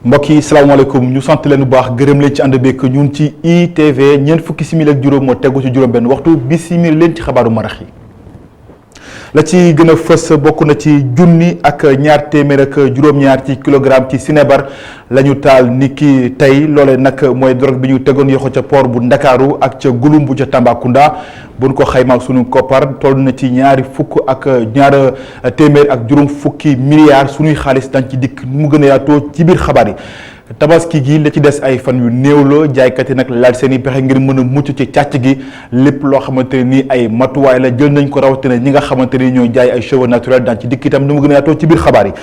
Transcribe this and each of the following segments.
mbokk yi salaamaaleykum ñu sant leen bu baax gërëm leen ci ànd beeg ñun ci ITV ñeent fukki simili ak juróom moo tegu ci juróom benn waxtu bi simili leen ci xabaaru marax yi la ci gën a fës bokk na ci junni ak ñaar téeméer ak juróom-ñaar ci kilogramme ci sinébar la ñu taal ni ki tey loole nag mooy drogue bi ñu tegoon yoxo ca port bu Ndakaaru ak ca Gouloumbou ca Tambacounda buñ ko xaymaak sunu koppar toll na ci ñaar téeméer ak juróom fukki milliards sunuy xaalis dañ ci dikk nu mu gën a yaatoo ci biir xabaar yi. tabaski gi la ci des ay fan yu néew la jaaykat yi nag laaj seen i pexe ngir mën a mucc ci càcc gi lépp loo xamante ne nii ay matuwaay la jël nañ ko rawatina ñi nga xamante ni ñooy jaay ay cheveux naturels daan ci dikk itam ni mu gën a yaatoo ci biir xabaar yi.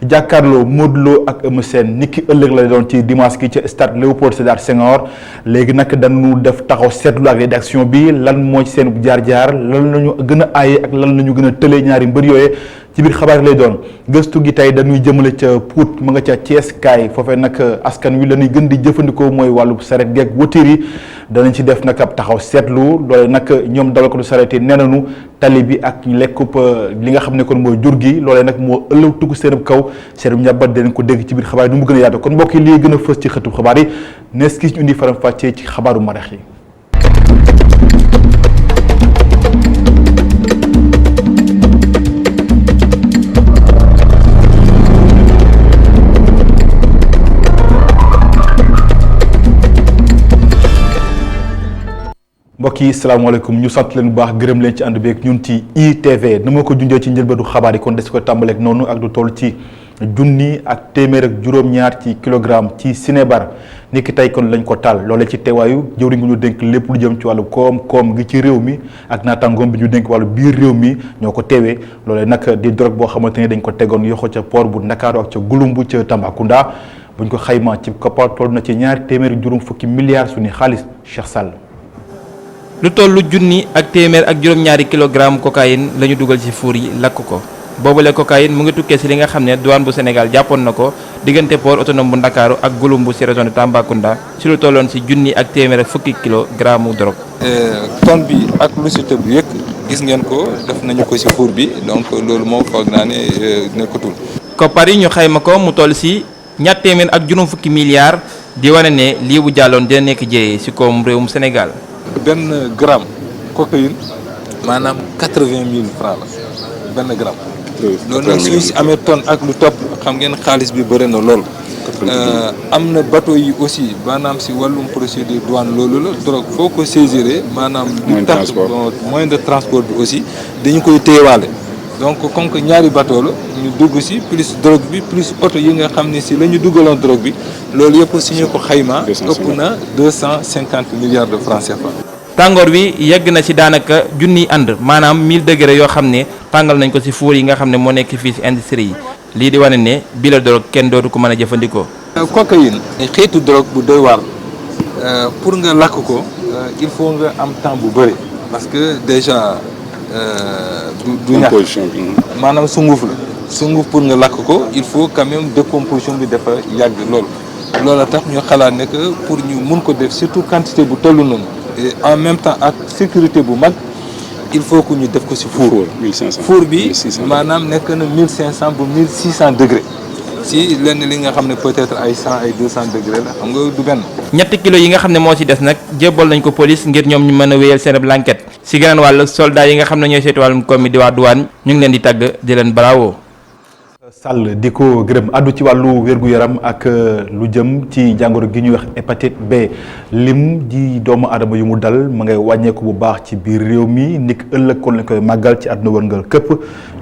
jàkkaarloo Modou Lo ak Eumeu Sène ni ki ëllëg la doon ci dimanche gi ca stade Léopold Sédar Senghor léegi nag dañu def taxaw seetlu ak rédaction bi lan mooy seen jaar-jaar lan la ñu gën a aaye ak lan la ñu gën a tëlee ñaari mbër yooyee. ci biir xabaar lay doon gëstu gi tey dañuy jëmale ca Pout ma nga ca Thiès kaay foofee nag askan wi la ñuy gën di jëfandikoo mooy wàllu saret geeg watiir yi danañ ci def nag ab taxaw seetlu loole nag ñoom dawalkatu saret yi nee nañu tali bi ak lekkub li nga xam ne kon mooy jur gi loolee nag moo ëllëw tugg seen kaw seen njàmbat danañ ko dégg ci biir xabaar yi nu mu gën a yaatu kon mbokk yi lii gën a fës ci xëtub xabaar yi nees ki ñu indi faram fàccee ci xabaaru marax yi. mbokk yi salaamaaleykum ñu sant leen bu baax gërëm leen ci ànd beeg ñun ci ITV na ma ko junjee ci njëlbeenu xabaar yi kon des ko tàmbaleeg noonu ak du toll ci junni ak téeméer ak juróom-ñaar ci kilogramme ci sinébar ni ki tey kon lañ ko taal loole ci teewaayu jëwriñ ngi ñu dénk lépp lu jëm ci wàllu koom-koom gi ci réew mi ak naataangoom bi ñu dénk wàllu biir réew mi ñoo ko teewee loole nag di drogue boo xamante ni dañ ko tegoon yoxo ca port bu Ndakaaru ak ca Gouloumbou ca Tambacounda buñ ko xaymaa ci koppar toll na ci ñaari téeméer juróom fukki milliards suñu xaalis Cheikh Sall. lu tollu junni ak téeméer ak juróom-ñaari kilogramme cocaïne la ñu dugal ci fuur yi lakk ko boobule cocaïne mu ngi tukkee ci li nga xam ne douane bu Sénégal jàppoon na ko diggante port autonome bu Ndakaaru ak Gouloumbou ci région de Tambacounda ci lu tolloon ci junni ak téeméer ak fukki kilogramme drogue. tonne bi ak lu ci tëb yëpp gis ngeen ko def nañu ko ci fuur bi donc loolu moom foog naa ne nekkatul. koppar yi ñu xayma ko mu toll ci ñaar téeméer ak juróom fukki milliards di wane ne lii bu jàlloon dina nekk jéyee ci koom réewum Sénégal. benn gramme cocaïne maanaam 80 000 francs la benn gramme. loolu nag suñu si amee tonne ak lu topp xam ngeen xaalis bi bëri na lool. am na bateau yi aussi maanaam si wàllum procédure douane loolu la drogue foo ko saisiré maanaam. moyen de transport bi aussi dañu koy téyewaale. donc comme que ñaari bateau la ñu dugg si plus drogue bi plus oto yi nga xam ne si la ñu duggaloon drogue bi loolu yëpp si ñu ko xayma ëpp na 250 milliards de francs CFA. tàngoor wi yegg na ci daanaka junniy ànd maanaam 1000 degré yoo xam ne tàngal nañ ko ci fuur yi nga xam ne moo nekk fii ci industrie yi lii di wane ne bi la drogue kenn dootu ko mën a jëfandikoo. cocaïne xeetu drogue bu doy waar pour nga lakk ko il faut nga am temps bu bëri parce que déjà du ñax maanaam sunguf la sunguf pour nga lakk ko il faut quand même décomposition bi dafa yàgg loolu tax ñu xalaat ne que pour ñu mun ko def surtout quantité bu toll noonu et en même temps ak sécurité bu mag il faut que ñu def ko ci four. 1500 four bi maanaam nekk na 1500 ba 1600 degrés si lenn li nga xam ne peut-être ay 100 ay 200 degrés la xam nga du benn. ñetti kilos yi nga xam ne moo ci des nag jébbal nañ ko police ngir ñoom ñu mën a wéyal seen enquête si geneen wàll soldats yi nga xam ne ñooy seetu wàllum koom mi di waa douane ñu ngi leen di tàgg di leen bravo. Sall di ko gërëm addu ci wàllu wér-gu-yaram ak lu jëm ci jàngoro gi ñuy wax hépatite B lim di doomu aadama yu mu dal ma ngay wàññeeku bu baax ci biir réew mi ndik ëllëg kon lañ koy màggal ci àdduna wërngal këpp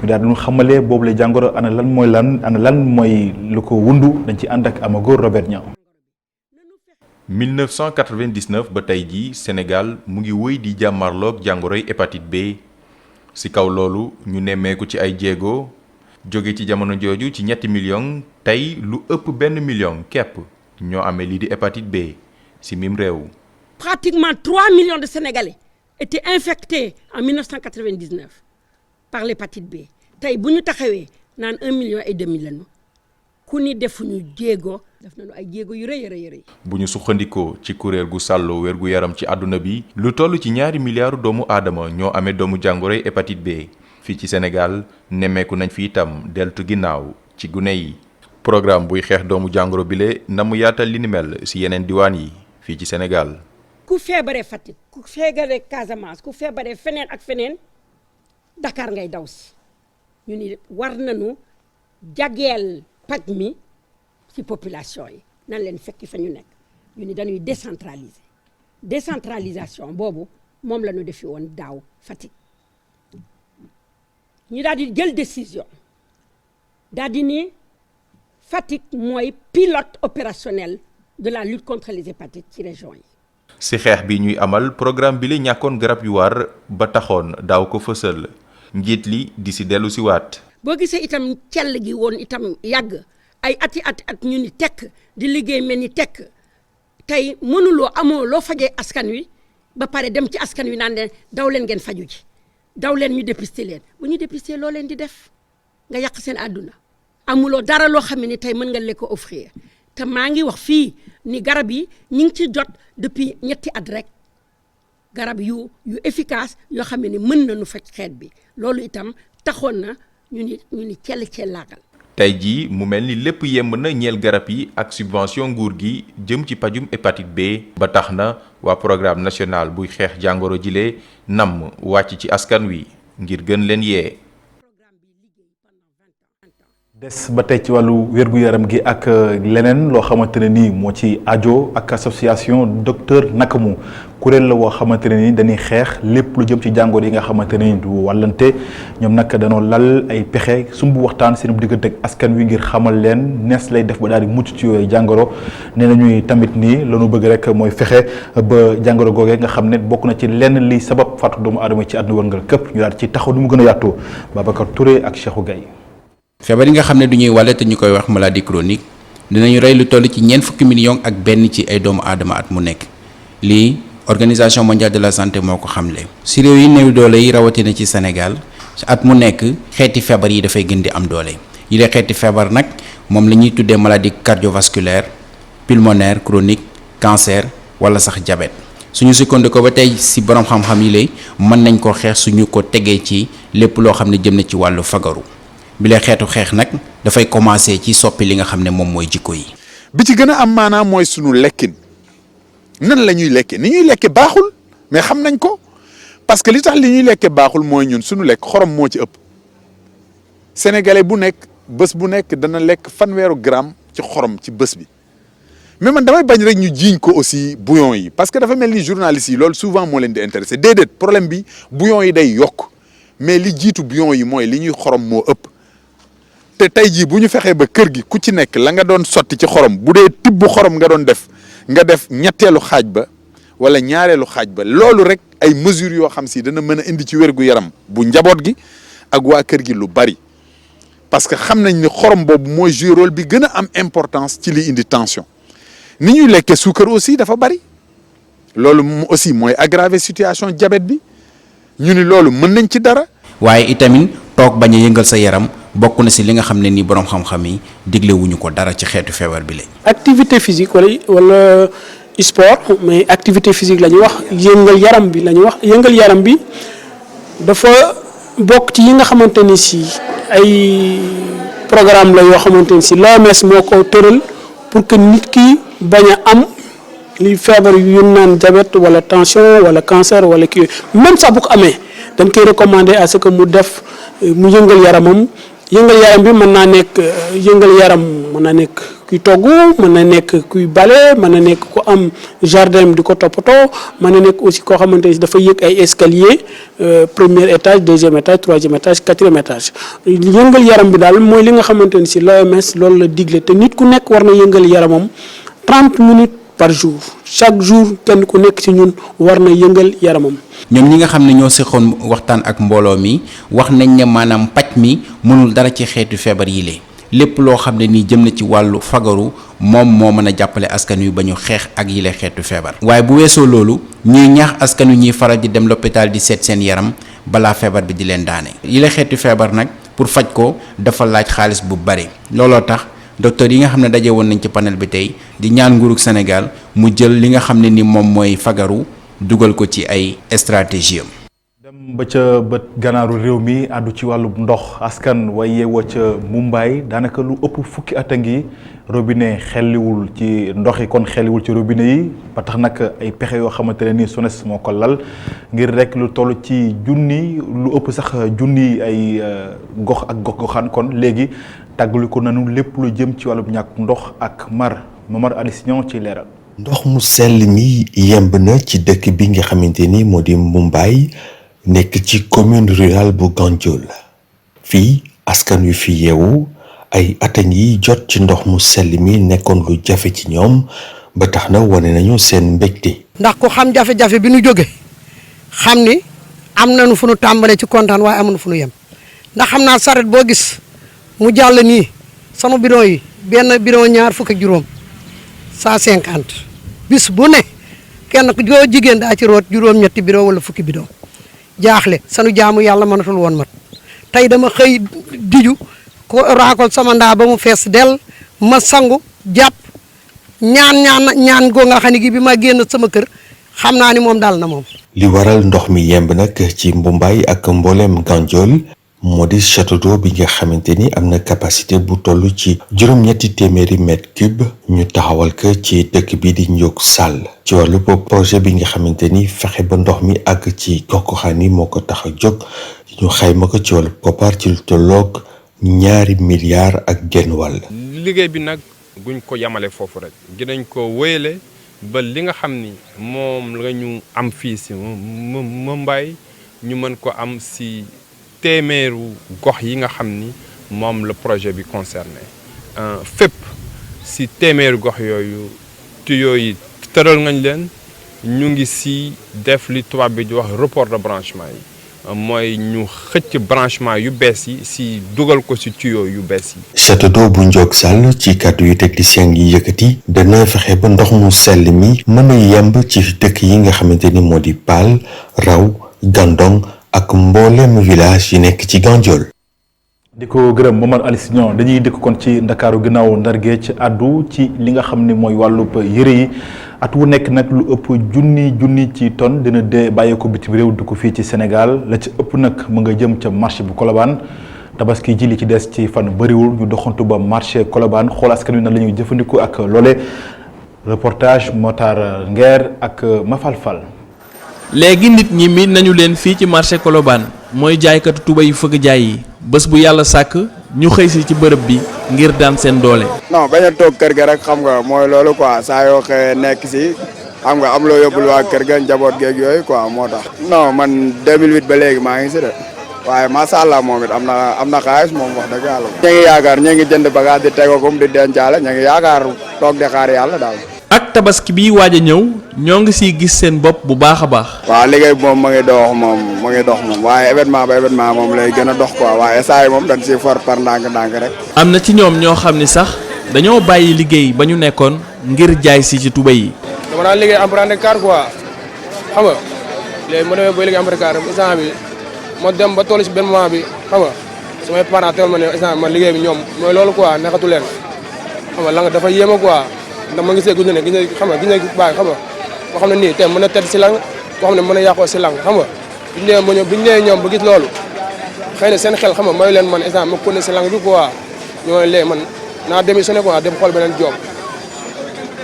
ñu daal di xamale boobu la jàngoro ana lan mooy lu ko wundu dañ ci ànd ak Amago Robert Niang. 1999 ba tey jii Sénégal mu ngi wëy di jàmmarloog jàngoroy hépatite B ci kaw loolu ñu nemmeeku ci ay jéego. jóge ci jamono jooju ci ñetti millions tey lu ëpp 1 million képp ñoo amee lii di hépatite B ci mim réew. Pratiquement 3 millions de Sénégalais étaient infectés en 1999 par l'hépatite B tey bu ñu taxawee naan 1,5 million lañu ku ni defuñu jéego def nañu ay jéego yu rëy a rëy. bu ñu sukkandikoo ci kuréel gu sàllo wérgu yaram ci àdduna bi lu toll ci 2 milliards doomu aadama ñoo amee doomu jàngoroy hépatite B fii ci Sénégal nemmeeku nañ fi itam deltu ginnaaw ci gune yi. programme buy xeex doomu jàngoro bile na mu yaatal li ni mel si yeneen diwaan yi fii ci Sénégal. ku feebaree Fatick ku feebaree Casamance ku feebaree feneen ak feneen Dakar ngay daw si ñu ni war nañu jageel paj mi ci population yi nan leen fekki fa ñu nekk ñu ni dañuy décentralisation boobu moom la ñu defi woon daaw Fatick ñu daal di jël décision daal di ni Fatick mooy pilote opérationnel de la lutte contre les hépatites ci région yi. si xeex bi ñuy amal programme bi la ñàkkoon garab yu war ba taxoon daaw ko fësal njiit li di si dellu si waat. boo gisee itam cell gi woon itam yàgg ay ati at ñu ni tekk di liggéey mel ni tekk tey mënuloo amoo loo fajee askan wi ba pare dem ci askan wi naan leen daw leen ngeen faju ji daw leen ñu dépister leen bu ñu dépister loo leen di def nga yàq seen àdduna amuloo dara loo xam ne tey mën nga leen ko offrir te maa ngi wax fii ni garab yi ñu ngi ci jot depuis 3 at rek garab yu efficace yoo xam ne mën nañu faj xeet bi loolu itam taxoon na ñu ni cell laagal. tey jii mu mel ni lépp yemb na ñeel garab yi ak subvention nguur gi jëm ci pajum hépatite B ba tax na waa programme national buy xeex jàngoro jile namm wàcc ci askan wi ngir gën leen yee. des ba tey ci wàllu wér-gu-yaram gi ak leneen loo xamante ne nii moo ci ajo ak association docteur Nakamu kuréel la woo xamante ne nii dañuy xeex lépp lu jëm ci jàngoor yi nga xamante ne nii du wàllante ñoom nag danoo lal ay pexe sumb waxtaan seen diggante ak askan wi ngir xamal leen nees lay def ba daal di mucc ci yooyu jàngoro nee na ñuy tamit nii lanu bëgg rek mooy fexe ba jàngoro googee nga xam ne bokk na ci lenn li sabab faatu doomu aadama ci àdduna wërngal këpp ñu daal ci taxaw nu mu gën a yaatoo Babacar Touré ak Cheikhou Gaye. feebar yi nga xam ne du ñuy wàlle te ñu koy wax maladie chronique dinañu rey lu toll ci 4 millions ak benn ci ay doomu aadama at mu nekk lii organisation mondiale de la santé moo ko xamle. si réew yi néew doole yi rawatina ci Sénégal at mu nekk xeeti feebar yi dafay gën di am doole yi lay xeeti feebar nag moom la ñuy tuddee maladie cardiovasculaire pulmonaire chronique cancer wala sax diabète suñu sukkandikoo ba tey si borom xam-xam yi lay mën nañ ko xeex suñu ko tegee ci lépp loo xam ne jëm na ci wàllu fagaru. bi la xeetu xeex nag dafay commencer ci soppi li nga xam ne moom mooy jikko yi. bi ci gën a am maanaam mooy sunu lekkin nan la ñuy lekkee ni ñuy lekkee baaxul mais xam nañ ko parce que li tax li ñuy lekkee baaxul mooy ñun sunu lekk xorom moo ci ëpp sénégalais bu nekk bés bu nekk dana lekk 100 gramme ci xorom ci bés bi mais man damay bañ rek ñu jiiñ ko aussi bouillon yi parce que dafa mel ni journalistes yi loolu souvent moo leen di intéressé déedéet problème bi bouillon yi day yokk mais li jiitu bouillon yi mooy li ñuy xorom moo ëpp. te tey jii bu ñu fexee ba kër gi ku ci nekk la nga doon sotti ci xorom bu dee tibb xorom nga doon def nga def ñetteelu xaaj ba wala ñaareelu xaaj ba loolu rek ay mesures yoo xam si dana mën a indi ci wér-gu-yaram bu njaboot gi ak waa kër gi lu bari parce que xam nañ ni xorom boobu mooy jouer rôle bi gën a am importance ci li indi tension ni ñuy lekkee suukar aussi dafa bari loolu aussi mooy aggraver situation diabète bi ñu ni loolu mën nañ ci dara. waaye itamit toog bañ a yëngal sa yaram bokk na si li nga xam ne ni borom xam-xam yi digle wuñu ko dara ci xeetu feebar bi la. activité physique wala sport mais activité physique la ñuy wax yëngal yaram bi la ñuy wax yëngal yaram bi dafa bokk ci yi nga xamante ni si ay programme la yoo xamante ni si l'OMS moo ko tëral pour que nit ki bañ a am li feebar yu naan diabète wala tension wala cancer wala kii même sax bu ko amee dañ koy recommander à ce que mu def mu yëngal yaramam. yëngal yaram bi mën naa nekk yëngal yaram mën na nekk kuy togg mën na nekk kuy bale mën na nekk ku am jardin di ko toppatoo mën na nekk aussi koo xamante ni dafa yëg ay escalier premier étage deuxième étage troisième étage quatrième étage yëngal yaram bi daal mooy li nga xamante ni si l'OMS loolu la digle te nit ku nekk war na yëngal yaramam 30 minutes par jour chaque jour kenn ku nekk ci ñun war na yëngal yaramam. ñoom ñi nga xam ne ñoo seqoon waxtaan ak mbooloo mi wax nañ ne maanaam paj mi mënul dara ci xeetu feebar yi lee lépp loo xam ne nii jëm na ci wàllu fagaru moom moo mën a jàppale askan wi ba ñu xeex ak yile xeetu feebar. waaye bu weesoo loolu ñuy ñaax askan wi ñuy faral di dem l'hôpital di seet seen yaram balaa feebar bi di leen daane. yile xeetu feebar nag pour faj ko dafa laaj xaalis bu bari looloo tax docteur yi nga xam ne daje woon nañ ci panel bi tey di ñaan nguurug Sénégal mu jël li nga xam ne ni moom mooy fagaru dugal ko ci ay stratégie am. dem ba ca bët ganaaru réew mi àddu ci wàllu ndox askan way yeewoo ca Mumbai daanaka lu ëpp fukki at a ngi robinet xelliwul ci ndox yi kon xelliwul ci robinet yi ba tax nag ay pexe yoo xamante ne nii SONES moo ko lal ngir rek lu toll ci junni lu ëpp sax junni ay gox ak gox-goxaan kon léegi tàggali ko nanu lépp lu jëm ci wàllu ñàkk ndox ak mar Momar Ali Signon ci leeral. ndox mu sell mi yemb na ci dëkk bi nga xamante ni moo di Mumbai nekk ci commune rurale bu Ganjol fii askan wi fi yeewu ay atan yi jot ci ndox mu sell mi nekkoon lu jafe ci ñoom ba tax na wane nañu seen mbégte. ndax ku xam jafe-jafe bi nu jóge xam ni am nañu fu nu tàmbalee ci kontaan waaye amuñu fu nu yem ndax xam naa saret boo gis mu jàll nii sama bidon yi benn bidon ñaar fukk ak juróom 150 bis bu ne kenn ku joo jigéen daa ci root juróom-ñetti bidon wala fukki bidon jaaxle sanu jaamu yàlla mënatul woon mat tey dama xëy diju ko raakol sama ndaa ba mu fees del ma sangu jàpp ñaan goo nga xam ne gi bi ma génn sama kër xam naa ni moom daal na moom. li waral ndox mi yemb nag ci Mumbai ak mboolem Ganjol moo di château d'eau bi nga xamante ni am na capacité bu toll ci juróom-ñetti téeméeri mètre cube ñu taxawal ko ci dëkk bi di Ndiok Sall ci wàllu projet bi nga xamante ni fexe ba ndox mi àgg ci gox-goxaan yi moo ko tax a jóg ñu xayma ko ci wàllu koppar ci lu tolloog $2 milliards ak genn wàll. liggéey bi nag guñ ko yamale foofu rek dinañ ko wéyale ba li nga xam ni moom la ñu am fii si Mumbai ñu mën ko am si téeméeru gox yi nga xam ni moom la projet bi concerné fépp si téeméeru gox yooyu tuyaux yi tëral ngañ leen ñu ngi si def li tubaab bi di wax report de branchement yi mooy ñu xëcc branchement yu bees yi si dugal ko si tuyaux yu bees yi. château d'eau bu Ndiok Sall ci kàddu yu technicien yi yëkkati dana fexe ba ndox mu sell mi mën a yemb ci dëkk yi nga xamante ni moo di Pal Raw Gandong ak mboolem village yi nekk ci Ganjol. di ko gërëm Momar Ali Signon dañuy dëkk kon ci ndakaaru ginnaaw ndargee ci àddu ci li nga xam ne mooy wàllub yëre yi at wu nekk nag lu ëpp junni ci tonne dina dee bàyyee ko bitim réew du ko fii ci Sénégal la ci ëpp nag mu nga jëm ca marché bu Colobane tabaski ji li ci des ci fan bëriwul ñu doxantu ba marché Colobane xool askan wi na la ñuy jëfandikoo ak loole reportage Motar Nguer ak Mafal Fall. léegi nit ñi miin nañu leen fii ci marché Colobane mooy jaaykatu tuba yu fëgg jaay yi bés bu yàlla sàkk ñu xëy si ci bërëb bi ngir daan seen doole. non bañ a toog kër ga rek xam nga mooy loolu quoi saa yoo xëyee nekk si xam nga am loo yóbbul waa kër ga njaboot geeg yooyu quoi moo tax. non man 2008 ba léegi maa ngi si de waaye macha allah moom it am na xaalis moom wax dëgg yàlla. ñu ngi yaakaar ñu ngi jënd bagage di tegagum di dencaale ñu ngi yaakaar toog di xaar yàlla daal. ak tabaski bi waaj a ñëw ñoo ngi siy gis seen bopp bu baax a baax. waaw liggéey bi moom ma ngi dox moom waaye événement ba événement moom lay gën a dox quoi waaye saa yi moom dañ siy for par ndànk-ndànk rek. am na ci ñoom ñoo xam ni sax dañoo bàyyi liggéey ba ñu nekkoon ngir jaay si ci tuba yi. dama daan liggéey emprunté car quoi xam nga léegi ma demee booy liggéey emprunté car instant bi ma dem ba toll si benn moment bi xam nga samay parents teewal ma ne instant man liggéey bi ñoom mooy loolu quoi nekkatu leen xam nga la nga dafa yéema quoi. ndax ma gisee gis ne xam nga gis ne baax xam nga boo xam ne nii tey mën na tedd si lang boo xam ne mën a yàqoo si lang xam nga biñu nee ñoom ba gis loolu xëy na seen xel xam nga mayu leen man instant ma connais si lang bi quoi ñoo léegi man naa démissionné quoi dem xool beneen job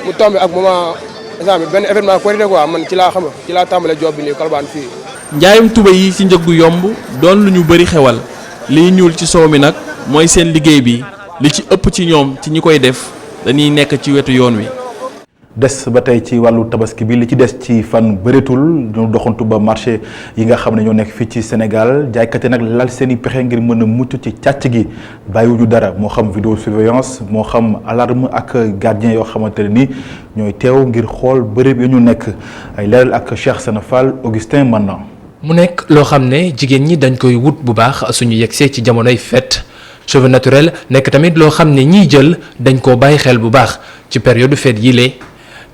mu tombé ak moment instant bi benn événement Korité quoi man ci laa xam nga ci laa tàmbale job bi nii Colobane fii. njaayum tuba yi ci njëg gu yomb doon lu ñu bëri xewal liy ñuul ci soow mi nag mooy seen liggéey bi li ci ëpp ci ñoom ci ñi koy def dañuy nekk ci wetu yoon wi. des ba tey ci wàllu tabaski bi li ci des ci fan bëreetul ñu doxantu ba marché yi nga xam ne ñoo nekk fii ci Sénégal jaaykat yi nag lal seen i pexe ngir mën a mucc ci càcc gi bàyyiwuñu dara moo xam vidéosurveillance moo xam alarme ak gardien yoo xamante ne ni ñooy teew ngir xool bërëb yi ñu nekk ay leeral ak Cheikh Sana Fall Augustin Manna. mu nekk loo xam ne jigéen ñi dañ koy wut bu baax suñu yegsee ci jamonoy fête. cheveux naturel nekk tamit loo xam ne ñiy jël dañ koo bàyyi xel bu baax ci période fête yi lee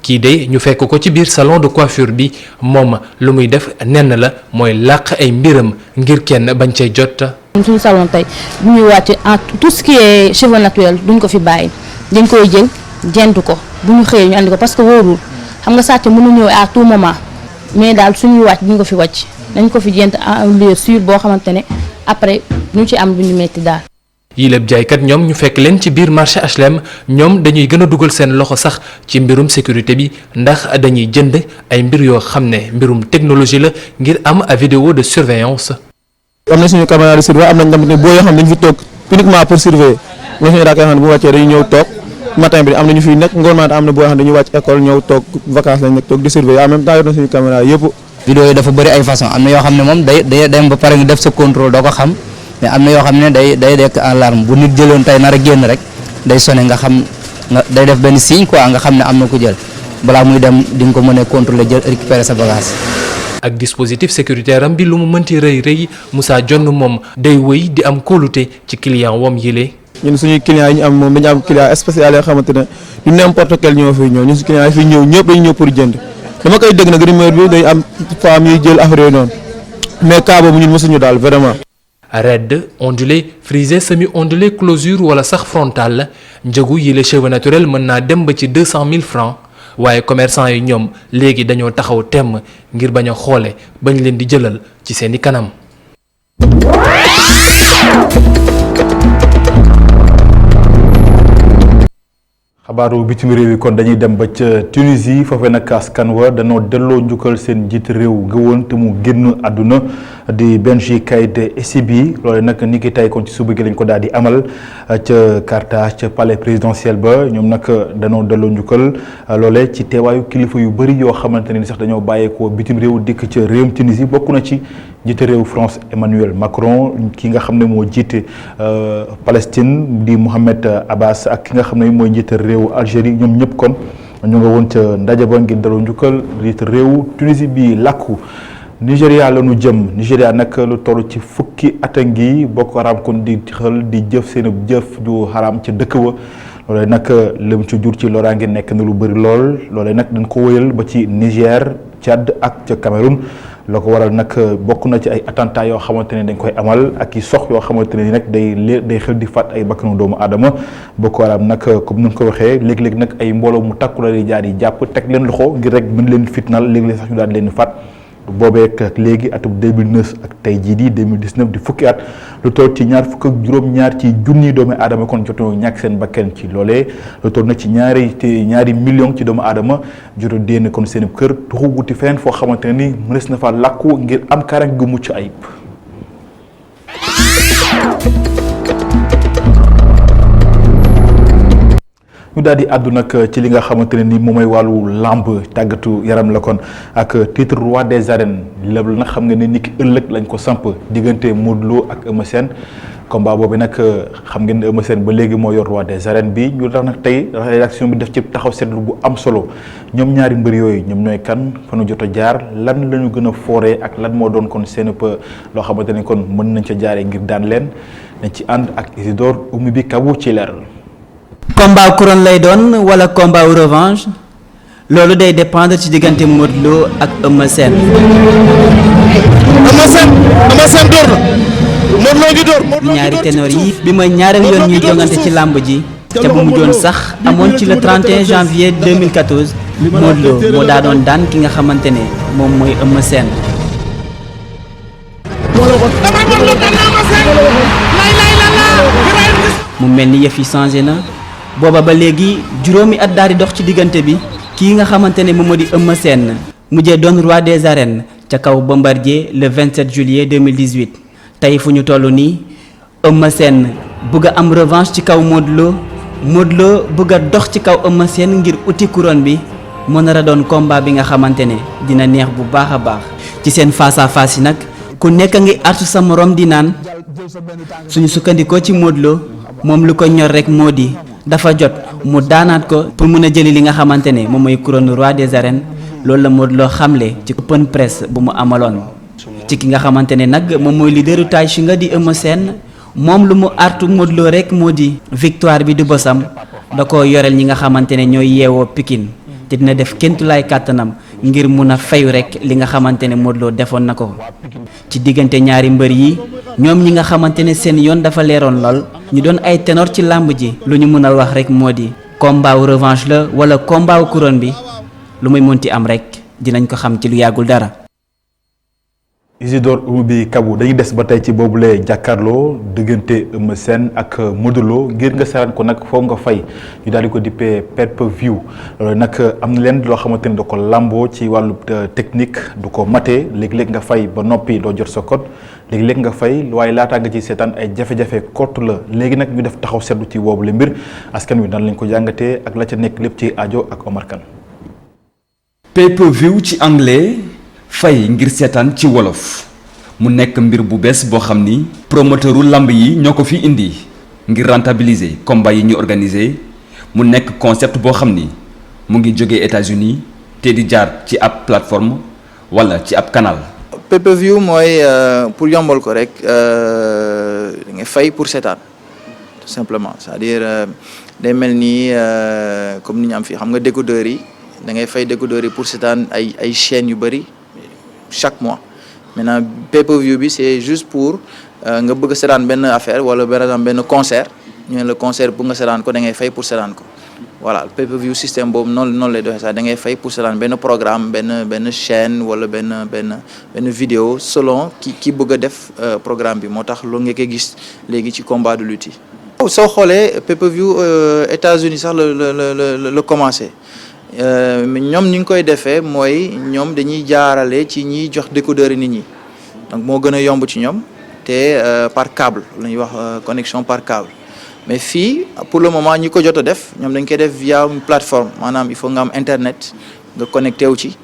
kii de ñu fekk ko ci biir salon de coiffure bi moom lu muy def nenn la mooy làq ay mbiram ngir kenn bañ cay jot. suñu salon tey bu ñuy wàcc en tout ce qui est cheveux naturel duñ ko fi bàyyi dañ koy jël jentu ko bu ñu xëyee ñu andi ko parce que wóorul xam nga sàcc mënu ñëw à tout moment mais daal suñuy wàcc ñu ko fi wàcc dañ ko fi jent en un lieu sûr boo xamante ne après ñu ci am lu ñu metti daal. yii lépp jaaykat ñoom ñu fekk leen ci biir marché HLM ñoom dañuy gën a dugal seen loxo sax ci mbirum sécurité bi ndax dañuy jënd ay mbir yoo xam ne mbirum technologie la ngir am vidéo de surveillance. am na suñu caméra de surveillance am nañ tamit ne boo yoo xam ne dañu fi toog uniquement pour surveiller am na suñu raak yoo xam ne bu wàccee dañuy ñëw toog matin bi am na ñu fi nekk ngoon matin am na boo xam ne dañuy wàcc école ñëw toog vacances lañ nekk toog di surveiller en même temps yor na suñu caméra yëpp. vidéo yi dafa bëri ay façon am na yoo xam ne moom day dem ba pare nga def sa contrôle doo ko xam mais am na yoo xam ne day dekk alarme bu nit jëloon tey nar a génn rek day sonné nga xam nga day def benn signe quoi nga xam ne am na ko jël balaa muy dem di nga ko mën a contrôler jël récupérer sa bagage. ak dispositif sécuritaire am bi lu mu mënti rëy rëy Moussa Dione moom day wëy di am kóolute ci client wam yile. ñun suñuy clients yi ñu am moom dañu am client spécial yoo xamante ne du n'importe quel ñoo fiy ñëw ñun suñu clients yi fiy ñëw ñëpp dañu ñëw pour jënd dama koy dégg nag rumeur bi day am femmes yuy jël affaire yooyu noonu mais cas boobu ñun mosuñu daal vraiment. raide ondulé frisé semi ondulé closure wala sax frontal njëgu yile cheveux naturel mën naa dem ba ci 200 000 francs waaye commerçant yi ñoom léegi dañoo taxaw temm ngir bañ a xoole bañ leen di jëlal ci seeni kanam. xabaaru bitim réew yi kon dañuy dem ba ca Tunisie foofee nag askan wa dañoo delloo njukkal seen njiit réew gëwoon te mu génn àdduna di Benji Caïd Essebsi loole nag ni ki tey kon ci suba gi lañ ko daal di amal ca Carthage ca palais présidentiel ba ñoom nag dañoo delloo njukkal loole ci teewaayu kilifa yu bëri yoo xamante ne ni sax dañoo bàyyeekoo bitim réew dikk ca réewum Tunisie bokk na ci jiite réew France Emmanuel Macron ki nga xam ne moo jiite Palestine di Mohamed Abbas ak ki nga xam ne mooy njiite réew Algérie ñoom ñëpp kon ñu nga woon ca ndaje ba ngir daloo njukkal njiite réew Tunisie bi làkku Nigéria la ñu jëm Nigéria nag lu toll ci fukki at a ngi Boko Haram kon di xel di jëf seen jëf ju xaraam ca dëkk wa loolee nag lim ci jur ci loraange nekk na lu bëri lool loolee nag dañ ko wëyal ba ci Niger Tchad ak ca Cameroun la ko waral nag bokk na ci ay attentats yoo xamante ne dañ koy amal ak i sox yoo xamante ne nag day xel di faat ay bakkanu doomu aadama Boko Haram nag comme ni nga ko waxee léeg-léeg nag ay mbooloo mu takku la di jaar yi jàpp teg leen loxo ngir rek mën leen fitnal léeg-léeg sax ñu daal leen faat boobee ak léegi atum 2009 ak tey jii di 2019 di fukki at lu toll ci ñaar fukk ak juróom-ñaar ci junni doomu aadama kon jotoo ñàkk seen bakkan ci loolee lu toll na ci ñaari million ci doomu aadama jotoo dénn kon seen kër tuxu wuti feneen foo xamante ne ni mënees na fa làkku ngir am kaaraange gu mucc ayib. ñu daal di àddu nag ci li nga xamante ne ni moom mooy wàllu lamb tàggatu yaram la kon ak titre roi des arènes lépp nag xam nga ne ni ki ëllëg lañ ko samp diggante Modou Lo ak Eumeu Sène combat boobu nag xam ngeen ne Eumeu Sène ba léegi moo yor roi des arènes bi ñu tax nag tey rédaction bi def ci taxaw seetlu bu am solo ñoom ñaari mbër yooyu ñoom ñooy kan fa nu jot a jaar lan la ñu gën a fooree ak lan moo doon kon seen loo xamante ne kon mën nañ ca jaaree ngir daan leen dañ ci ànd ak Isidore Oumy bi kabu ci leeral. combat couronne lay doon wala combat revanche loolu day dépendre ci diggante Modou Lo ak Eumeu Sène. Eumeu Sène door na Modou Lo ngi door. ñaari ténor yi bi mooy ñaareel yoon ñuy jongante ci làmb ji ca bu mujjoon sax amoon ci le 31 janvier 2014 Modou Lo moo daa doon daan ki nga xamante ne moom mooy Eumeu Sène. mu mel ni yëf yi changé na. booba ba léegi juróomi at daal di dox ci diggante bi kii nga xamante ne moom moo di Eumeu Sène mujjee doon roi des arènes ca kaw Bombardier le 27 juillet 2018 tey fu ñu toll nii Eumeu Sène bëgg a am revanche ci kaw Modou Lo Modou Lo bëgg a dox ci kaw Eumeu Sène ngir uti couronne bi mu nar a doon combat bi nga xamante ne dina neex bu baax a baax ci seen face à face yi nag ku nekk a ngi artu sa morom di naan suñu sukkandikoo ci Modou Lo moom lu ko ñor rek moo di dafa jot mu daanaat ko pour mën a jëli li nga xamante ne moom mooy couronne roi des arènes loolu la Modou Lo xamle ci open press bu mu amaloon ci ki nga xamante ne nag moom mooy leaderu Tay Shinger di Eumeu Sène moom lu mu artu Modou Lo rek moo di victoire bi du bosam da ko yoreel ñi nga xamante ne ñooy yeewoo Pikine te dina def kéntulaay kàttanam ngir mun a fayu rek li nga xamante ne Modou Lo defoon na ko ci diggante ñaari mbër yi ñoom ñi nga xamante ne seen yoon dafa leeroon lool ñu doon ay ténor ci làmb ji lu ñu mën a wax rek moo di combat wu revanche la wala combat wu couronne bi lu muy mënti am rek dinañ ko xam ci lu yàggul dara. Isidore Oumy Kabou dañuy des ba tey ci boobule jàkkaarloo diggante Eumeu Sène ak Modou Lo ngir nga seetaan ko nag foog nga fay ñu daal di ko dippee pay-per-view loolu nag am na leen loo xamante ni da ko làmboo ci wàllu technique du ko matee léeg-léeg nga fay ba noppi doo jot sa code léeg-léeg nga fay waaye laataa nga ci seetaan ay jafe-jafe kott la léegi nag ñu def taxaw seddu ci boobule mbir askan wi nan lañ ko jàngatee ak la ca nekk lépp ci aajo ak Omar Kane. pay-per-view ci anglais. fay ngir seetaan ci wolof mu nekk mbir bu bees boo xam ni promoteuru lamb yi ñoo ko fi indi ngir rentabiliser combat yi ñu organiser mu nekk concept boo xam ni mu ngi jógee États-Unis te di jaar ci ab plateforme wala ci ab canal. pay-per-view mooy pour yombal ko rek da ngay fay pour seetaan tout simplement c'est-à-dire day mel ni comme ni ñu am fii xam nga décodeurs yi da ngay fay décodeurs yi pour seetaan ay chaînes yu bëri. chaque mois maintenant pay-per-view bi c'est juste pour nga bëgg a seetaan benn affaire wala par exemple benn concert ñu ne le concert pour nga seetaan ko da ngay fay pour seetaan ko voilà pay-per-view système boobu noonu lay doxee sax da ngay fay pour seetaan benn programme benn chaîne wala benn vidéo selon ki bëgg a def programme bi moo tax loolu nga koy gis léegi ci combat de lutte yi. soo xoolee pay-per-view États-Unis sax la commencé. ñoom ni ñu koy defee mooy ñoom dañuy jaarale ci ñiy jox décodeur nit ñi donc moo gën a yomb ci ñoom te par câble la ñuy wax connexion par câble mais fii pour le moment ñi ko jot a def ñoom dañ koy def via une plateforme maanaam il faut nga am internet nga connecté wu ci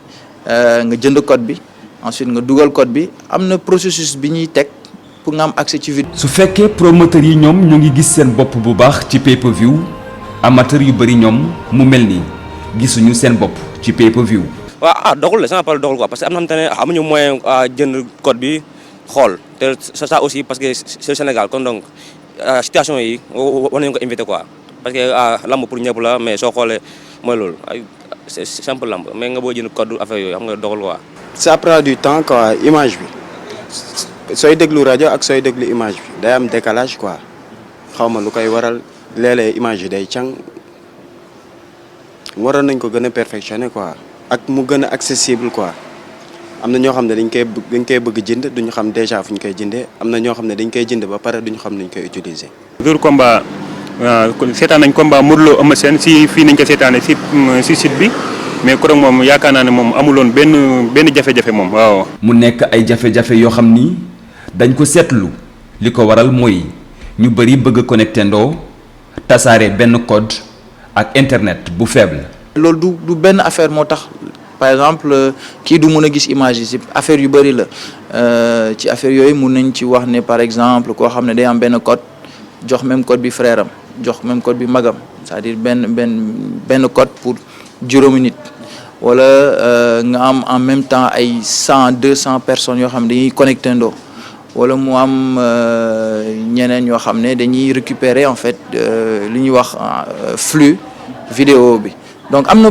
nga jënd code bi ensuite nga dugal code bi am na processus bi ñuy teg pour nga am accès ci vidéo. su fekkee promoteurs yi ñoom ñu ngi gis seen bopp bu baax ci pay-per-view amateur yu bëri ñoom mu mel ni. gisuñu seen bopp ci pay-per-view. waaw doxul la sama parole doxul quoi parce que am na xamante ne amuñu moyen jënd code bi xool te ça aussi parce que c'est le Sénégal kon donc situation yi war nañu ko invité quoi parce que lamb pour ñëpp la mais soo xoolee mooy loolu c'est simple lamb mais nga boo jënd code affaire yooyu xam nga doxul quoi. ça prend du temps quoi image bi sooy déglu rajo ak sooy déglu image bi day am décalage quoi xaw ma lu koy waral léeg-léeg image yi day càng. waroon nañ ko gën a perfectionner quoi ak mu gën a accessible quoi am na ñoo xam ne dañ koy bëgg jënd duñu xam déjà fu ñu koy jëndee am na ñoo xam ne dañ koy jënd ba pare duñu xam nuñ koy utiliser. jour combat seetaan nañ combat Modou Lo Eumeu Sène si fii nañ ko seetaanee si site bi mais keroog moom yaakaar naa ne moom amuloon benn jafe-jafe moom waaw. mu nekk ay jafe-jafe yoo xam ni dañ ko seetlu li ko waral mooy ñu bëri bëgg a connecté ndoo tasaare benn code. ak internet bu faible. loolu du benn affaire moo tax par exemple kii du mun a gis image yi ci affaire yu bëri la ci affaire yooyu mun nañ ci wax ne par exemple koo xam ne day am benn code jox même code bi frère am jox même code bi magam c'est-à-dire benn code pour juróomi nit wala nga am en même temps ay 100-200 personnes yoo xam ne dañuy connecté ndoo wala mu am ñeneen ñoo xam ne dañuy récupérer en fait li ñuy wax flux vidéo bi donc am na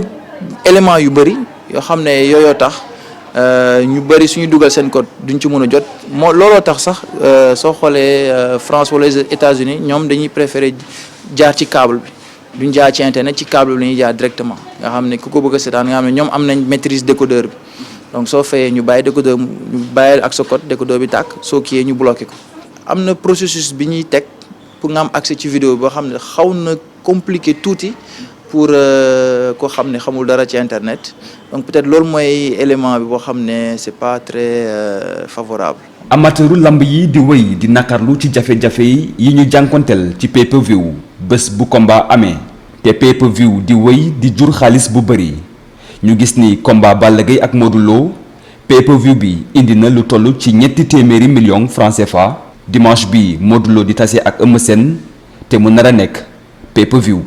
élément yu bëri yoo xam ne yooyoo tax ñu bëri suñu dugal seen code duñ ci mën a jot looloo tax sax soo xoolee France wala États-Unis ñoom dañuy préférer jaar ci câble bi duñ jaar ci internet ci câble bi la ñuy jaar directement nga xam ne ku ko bëgg a seetaan nga xam ne ñoom am nañ maîtrise décodeur bi donc soo fayee ñu bàyyi décodeur ñu bàyyi ak sa code décodeur bi tàkk soo kiiyee ñu bloqué ko am na processus bi ñuy teg pour nga am accès ci vidéo boo xam ne xaw na compliqué tuuti pour koo xam ne xamul dara ci internet donc peut-être loolu mooy élément bi boo xam ne c'est pas très favorable. amateuru lamb yi di wéy di nakarlu ci jafe-jafe yi ñu jànkonteel ci pay-per-view bés bu combat amee te pay-per-view di wéy di jur xaalis bu bëri ñu gis ni combat Balla Gaye ak Modou Lo pay-per-view bi indi na lu toll ci 200 millions francs CFA dimanche bi Modou Lo di tase ak Eumeu Sène te mu nar a nekk pay-per-view.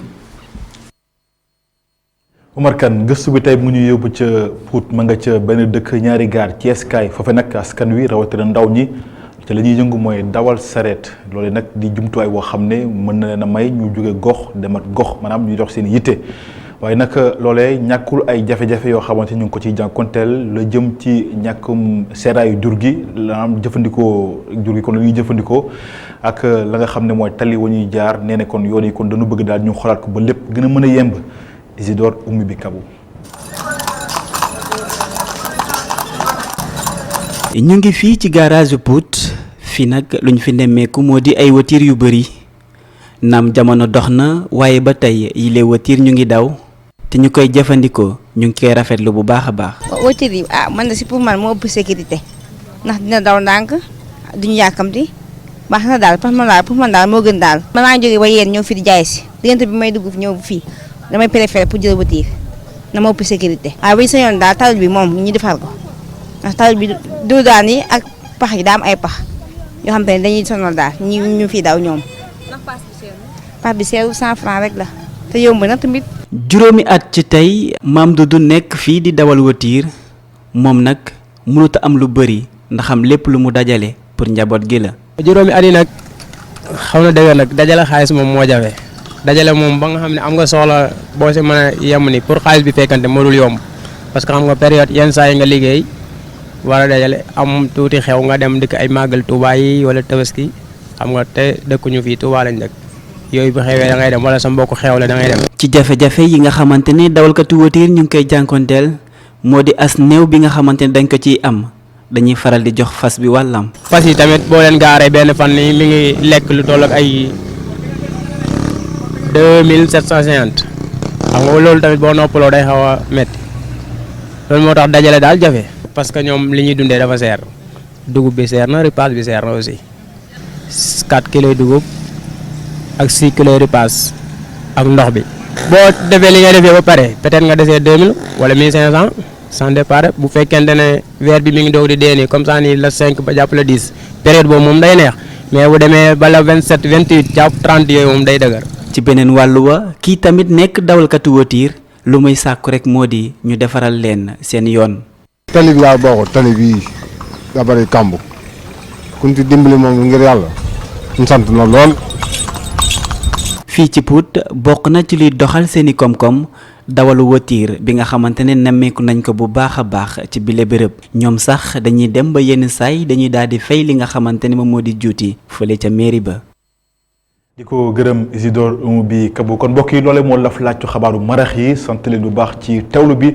Omar Kane gëstu bi tey mu ñu yóbbu ca Pout ma nga ca benn dëkk ñaari gaar Thiès kaay foofe nag askan wi rawatina ndaw ñi te la ñuy yëngu mooy dawal sareet loolu nag di jumtuwaay boo xam ne mën na leen a may ñu jóge gox dem ak gox maanaam ñu dox seen yitte waaye nag loolee ñàkkul ay jafe-jafe yoo xamante ñu ngi ko ciy jànkonteel la jëm ci ñàkkum seeraayu jur gi la am jëfandikoo jur gi kon la ñuy jëfandikoo ak la nga xam ne mooy tali wa ñuy jaar nee na kon yoon yi kon dañu bëgg daal ñu xoolaat ko ba lépp gën a mën a yemb Isidore Oumy bi Kabou. ñu ngi fii ci garage Pout fii nag lu ñu fi nemmeeku moo di ay voiture yu bëri naam jamono dox na waaye ba tey yile voiture ñu ngi daw te ñu koy jëfandikoo ñu ngi koy rafetlu bu baax a baax. voiture yi man na si pour man moo ëpp sécurité ndax dina daw ndànk duñu yàkkamti baax na daal pour man daal moo gën daal. man maa ngi jógee ba yéen ñëw fi di jaay si diggante bi may dugg fi ñëw fii damay préféré pour jël voiture na moo ëpp sécurité. waaye bu ñu sañoon daal tali bi moom ñu defar ko ndax tali bi du daan yi ak pax yi daa am ay pax yoo xam te ne dañuy sonal daal ñu fi daw ñoom. pax bi seeru 100 francs rek la te yomb na tamit. juróomi at ci tey Mame Doudou nekk fii di dawal voiture moom nag mënut a am lu bëri ndax am lépp lu mu dajale pour njaboot gi la. juróomi at yi nag xaw na dëgër nag dajale xaalis moom moo jafe dajale moom ba nga xam ne am nga soxla boo si mën a yem ni pour xaalis bi fekkante moo dul yomb parce que xam nga période yenn saa yi nga liggéey war a dajale am tuuti xew nga dem dëkk ay màggal Touba yi wala Tabaski xam nga te dëkkuñu fii Touba lañ dëkk yooyu bu xewee da ngay dem wala sa mbokk xew la da ngay dem. ci jafe-jafe yi nga xamante ne dawalkatu voiture ñu ngi koy jànkonteel moo di as néew bi nga xamante ne dañ ko ciy am dañuy faral di jox fas bi wàllam. fas yi tamit boo leen gaaree benn fan nii mi ngi lekk lu toll ak ay 2750 xam nga loolu tamit boo noppaloo day xaw a métti loolu moo tax dajale daal jafe. parce que ñoom li ñuy dundee dafa seer dugub bi seer na ripaas bi seer na aussi 4 kilos dugub ak 6 kilos ripaas ak ndox bi. boo defee li ngay defee ba pare peut-être nga desee 2000 wala 1500 sans départ bu fekkente ne weer bi mi ngi doog di dee nii comme ça nii la 5 ba jàpp la 10 période boobu moom day neex mais bu demee ba la 27 28 jàpp 30 yooyu moom day dëgër. ci beneen wàllu wa kii tamit nekk dawalkatu voiture lu muy sàkku rek moo di ñu defaral leen seen yoon. tali bi yaa bokk tali bii daa bëri kàmbu ku ñu ci dimbali moom ngir yàlla ñu sant na lool. fii ci Pout bokk na ci liy doxal seeni koom-koom dawalu voiture bi nga xamante ne nemmeeku nañ ko bu baax a baax ci bile béréb ñoom sax dañuy dem ba yenn saay dañuy daal di fay li nga xamante ne moom moo di juuti fële ca mairie ba. di ko gërëm Isidore Oumy bi Kabou kon mbokk yi loolee moo laf laajtu xabaaru marax yi sant leen bu baax ci teewlu bi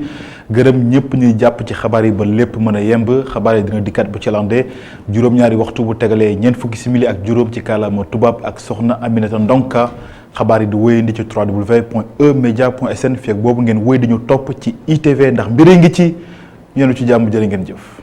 gërëm ñëpp ñuy jàpp ci xabaar yi ba lépp mën a yemb xabaar yi dina dikkat bu ci lande juróom-ñaari waxtu bu tegalee ñeent fukki simili ak juróom ci kàllaama tubaab ak soxna Aminata Ndonka xabaar yi di wéyandi ci www.emedia.sn fii ak boobu ngeen wéy di ñu topp ci ITV ndax mbir ngi ci ñeenu ci jàmm jërë ngeen jëf.